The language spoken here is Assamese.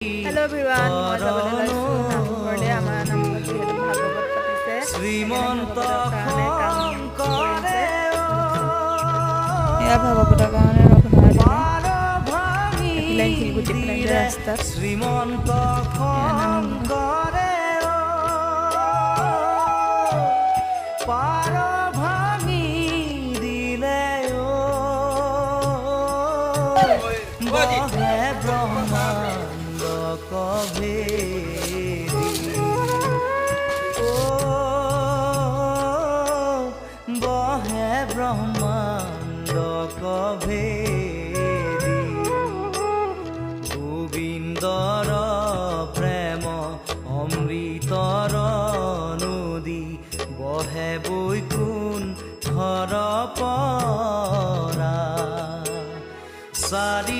हेलो एवरीवन মই যাবলৈ লৈছো নামঘৰলৈ আমাৰ নামঘৰত যিহেতু ভাগৱত পাতিছে শ্ৰীমন্ত এয়া ভাগৱতৰ কাৰণে ৰঘুনাথে এপিলাই শিলগুটি পেলাই ৰাস্তাত শ্ৰীমন্ত পাৰ ভাঙি দিলে বহে ব্ৰহ্মাণ্ড কভেদি বহে ব্ৰহ্মাণ্ড কভেদি গোবিন্দৰ প্ৰেম অমৃতৰ নদী বহে বৈকুণ্ঠৰ পৰা চাৰি